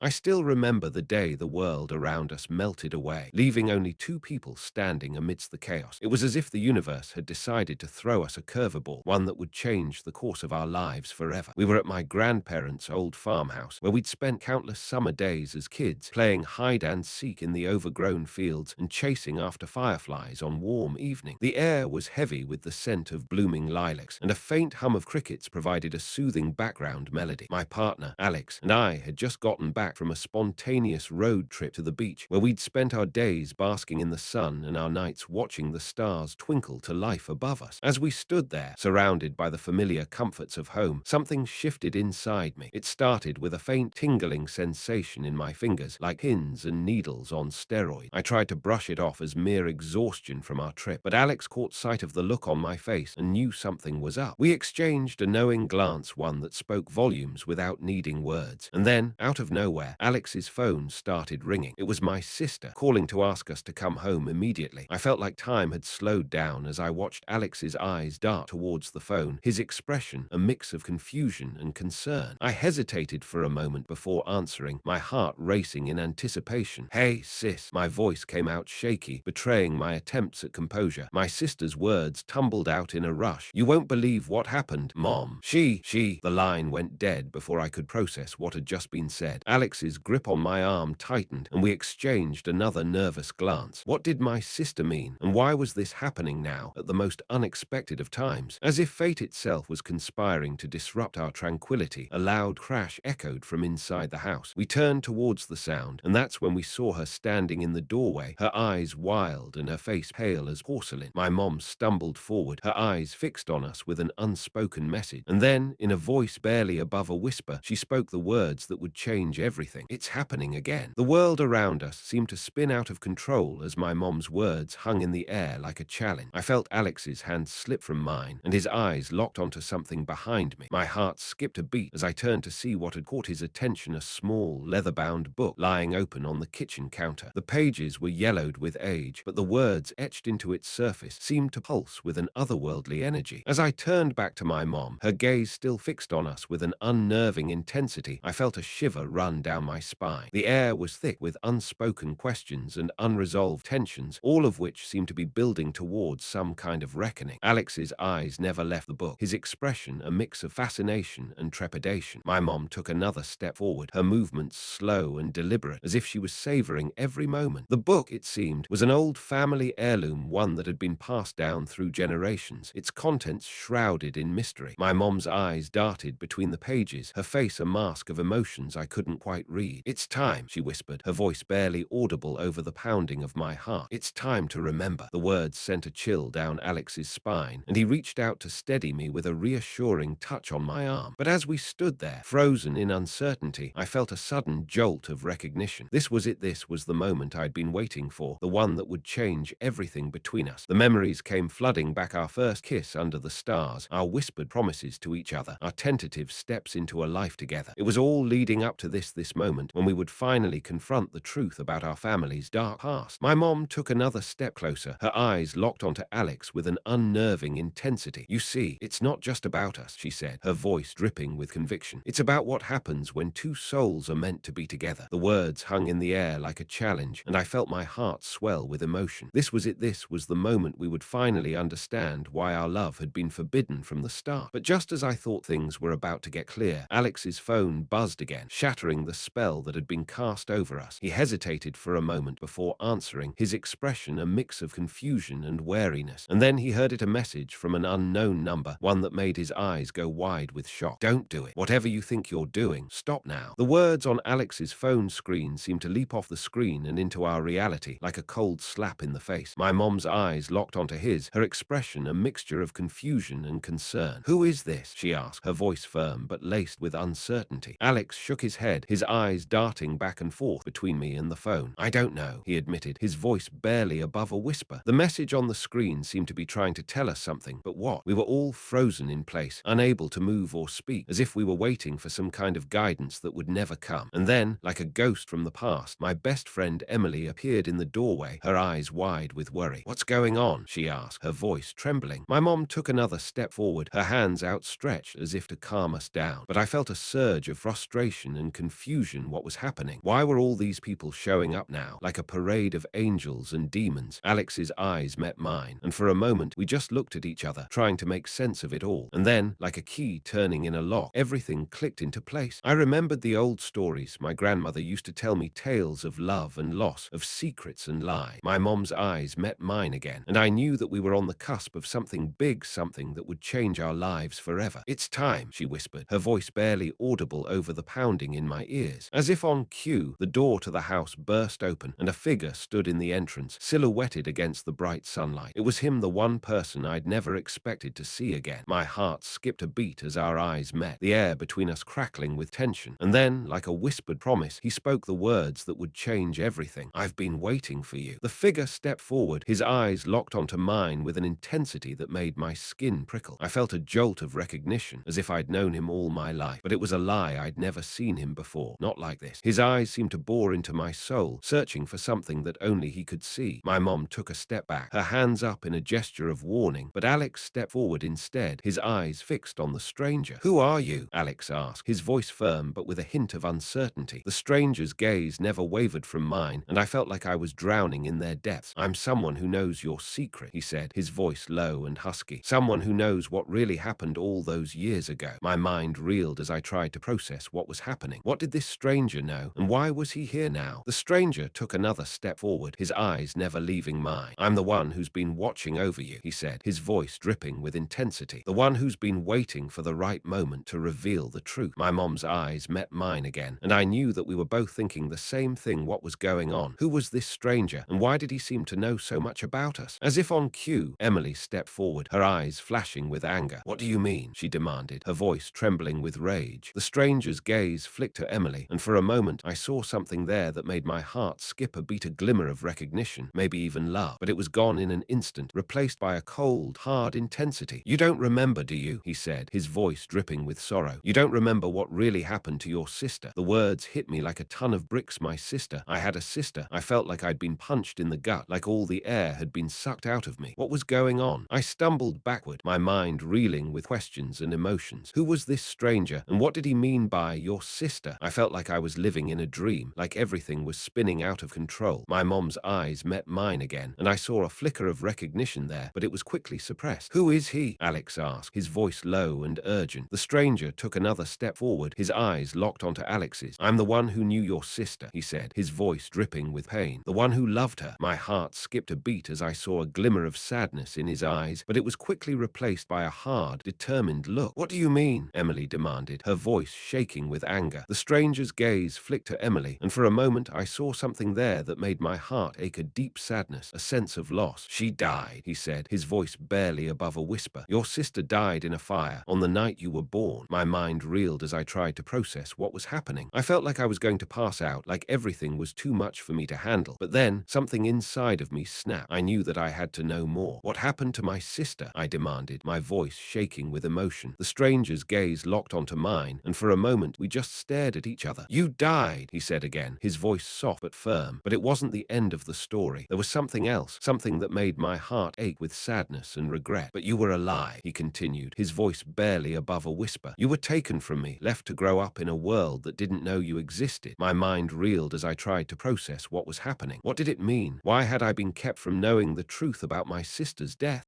I still remember the day the world around us melted away, leaving only two people standing amidst the chaos. It was as if the universe had decided to throw us a curveball, one that would change the course of our lives forever. We were at my grandparents' old farmhouse, where we'd spent countless summer days as kids, playing hide and seek in the overgrown fields and chasing after fireflies on warm evenings. The air was heavy with the scent of blooming lilacs, and a faint hum of crickets provided a soothing background melody. My partner, Alex, and I had just gotten back from a spontaneous road trip to the beach, where we'd spent our days basking in the sun and our nights watching the stars twinkle to life above us. As we stood there, surrounded by the familiar comforts of home, something shifted inside me. It started with a faint tingling sensation in my fingers, like pins and needles on steroids. I tried to brush it off as mere exhaustion from our trip, but Alex caught sight of the look on my face and knew something was up. We exchanged a knowing glance, one that spoke volumes without needing words. And then, out of nowhere, Alex's phone started ringing. It was my sister, calling to ask us to come home immediately. I felt like time had slowed down as I watched Alex's eyes dart towards the phone, his expression a mix of confusion and concern. I hesitated for a moment before answering, my heart racing in anticipation. "Hey, sis," my voice came out shaky, betraying my attempts at composure. My sister's words tumbled out in a rush. "You won't believe what happened, Mom. She. The line went dead before I could process what had just been said. Alex's grip on my arm tightened, and we exchanged another nervous glance. What did my sister mean, and why was this happening now, at the most unexpected of times? As if fate itself was conspiring to disrupt our tranquility, a loud crash echoed from inside the house. We turned towards the sound, and that's when we saw her standing in the doorway, her eyes wild and her face pale as porcelain. My mom stumbled forward, her eyes fixed on us with an unspoken message. And then, in a voice barely above a whisper, she spoke the words that would change everything. "It's happening again." The world around us seemed to spin out of control as my mom's words hung in the air like a challenge. I felt Alex's hand slip from mine, and his eyes locked onto something behind me. My heart skipped a beat as I turned to see what had caught his attention, a small, leather-bound book lying open on the kitchen counter. The pages were yellowed with age, but the words etched into its surface seemed to pulse with an otherworldly energy. As I turned back to my mom, her gaze still fixed on us with an unnerving intensity, I felt a shiver run down my spine. The air was thick with unspoken questions and unresolved tensions, all of which seemed to be building towards some kind of reckoning. Alex's eyes never left the book, his expression a mix of fascination and trepidation. My mom took another step forward, her movements slow and deliberate, as if she was savoring every moment. The book, it seemed, was an old family heirloom, one that had been passed down through generations, its contents shrouded in mystery. My mom's eyes darted between the pages, her face a mask of emotions I couldn't quite read. "It's time," she whispered, her voice barely audible over the pounding of my heart. "It's time to remember." The words sent a chill down Alex's spine, and he reached out to steady me with a reassuring touch on my arm. But as we stood there, frozen in uncertainty, I felt a sudden jolt of recognition. This was it. This was the moment I'd been waiting for, the one that would change everything between us. The memories came flooding back, our first kiss under the stars, our whispered promises to each other, our tentative steps into a life together. It was all leading up to this moment when we would finally confront the truth about our family's dark past. My mom took another step closer, her eyes locked onto Alex with an unnerving intensity. "You see, it's not just about us," she said, her voice dripping with conviction. "It's about what happens when two souls are meant to be together." The words hung in the air like a challenge, and I felt my heart swell with emotion. This was it. This was the moment we would finally understand why our love had been forbidden from the start. But just as I thought things were about to get clear, Alex's phone buzzed again, shattering the spell that had been cast over us. He hesitated for a moment before answering, his expression a mix of confusion and wariness. And then he heard it, a message from an unknown number, one that made his eyes go wide with shock. "Don't do it. Whatever you think you're doing, stop now." The words on Alex's phone screen seemed to leap off the screen and into our reality like a cold slap in the face. My mom's eyes locked onto his, her expression a mixture of confusion and concern. "Who is this?" she asked, her voice firm but laced with uncertainty. Alex shook his head, his eyes darting back and forth between me and the phone. "I don't know," he admitted, his voice barely above a whisper. The message on the screen seemed to be trying to tell us something, but what? We were all frozen in place, unable to move or speak, as if we were waiting for some kind of guidance that would never come. And then, like a ghost from the past, my best friend Emily appeared in the doorway, her eyes wide with worry. "What's going on?" she asked, her voice trembling. My mom took another step forward, her hands outstretched as if to calm us down, but I felt a surge of frustration and confusion confusion what was happening. Why were all these people showing up now, like a parade of angels and demons? Alex's eyes met mine, and for a moment we just looked at each other, trying to make sense of it all. And then, like a key turning in a lock, everything clicked into place. I remembered the old stories my grandmother used to tell me, tales of love and loss, of secrets and lies. My mom's eyes met mine again, and I knew that we were on the cusp of something big, something that would change our lives forever. "It's time," she whispered, her voice barely audible over the pounding in my ears. As if on cue, the door to the house burst open, and a figure stood in the entrance, silhouetted against the bright sunlight. It was him, the one person I'd never expected to see again. My heart skipped a beat as our eyes met, the air between us crackling with tension. And then, like a whispered promise, he spoke the words that would change everything. "I've been waiting for you." The figure stepped forward, his eyes locked onto mine with an intensity that made my skin prickle. I felt a jolt of recognition, as if I'd known him all my life. But it was a lie. I'd never seen him before. Not like this. His eyes seemed to bore into my soul, searching for something that only he could see. My mom took a step back, her hands up in a gesture of warning, but Alex stepped forward instead, his eyes fixed on the stranger. "Who are you?" Alex asked, his voice firm but with a hint of uncertainty. The stranger's gaze never wavered from mine, and I felt like I was drowning in their depths. "I'm someone who knows your secret," he said, his voice low and husky. "Someone who knows what really happened all those years ago." My mind reeled as I tried to process what was happening. What did this stranger know, and why was he here now? The stranger took another step forward, his eyes never leaving mine. "I'm the one who's been watching over you," he said, his voice dripping with intensity. "The one who's been waiting for the right moment to reveal the truth." My mom's eyes met mine again, and I knew that we were both thinking the same thing. What was going on? Who was this stranger, and why did he seem to know so much about us? As if on cue, Emily stepped forward, her eyes flashing with anger. "What do you mean?" she demanded, her voice trembling with rage. The stranger's gaze flicked to Emily, and for a moment I saw something there that made my heart skip a beat, a glimmer of recognition, maybe even love. But it was gone in an instant, replaced by a cold, hard intensity. "You don't remember, do you?" he said, his voice dripping with sorrow. "You don't remember what really happened to your sister?" The words hit me like a ton of bricks. My sister. I had a sister. I felt like I'd been punched in the gut, like all the air had been sucked out of me. What was going on? I stumbled backward, my mind reeling with questions and emotions. Who was this stranger, and what did he mean by "your sister"? I felt like I was living in a dream, like everything was spinning out of control. My mom's eyes met mine again, and I saw a flicker of recognition there, but it was quickly suppressed. "Who is he?" Alex asked, his voice low and urgent. The stranger took another step forward, his eyes locked onto Alex's. "I'm the one who knew your sister," he said, his voice dripping with pain. "The one who loved her." My heart skipped a beat as I saw a glimmer of sadness in his eyes, but it was quickly replaced by a hard, determined look. "What do you mean?" Emily demanded, her voice shaking with anger. The stranger's gaze flicked to Emily, and for a moment I saw something there that made my heart ache, a deep sadness, a sense of loss. "She died," he said, his voice barely above a whisper. "Your sister died in a fire on the night you were born." My mind reeled as I tried to process what was happening. I felt like I was going to pass out, like everything was too much for me to handle. But then, something inside of me snapped. I knew that I had to know more. "What happened to my sister?" I demanded, my voice shaking with emotion. The stranger's gaze locked onto mine, and for a moment we just stared at each other. "You died," he said again, his voice soft but firm. But it wasn't the end of the story. There was something else, something that made my heart ache with sadness and regret. "But you were alive," he continued, his voice barely above a whisper. "You were taken from me, left to grow up in a world that didn't know you existed." My mind reeled as I tried to process what was happening. What did it mean? Why had I been kept from knowing the truth about my sister's death?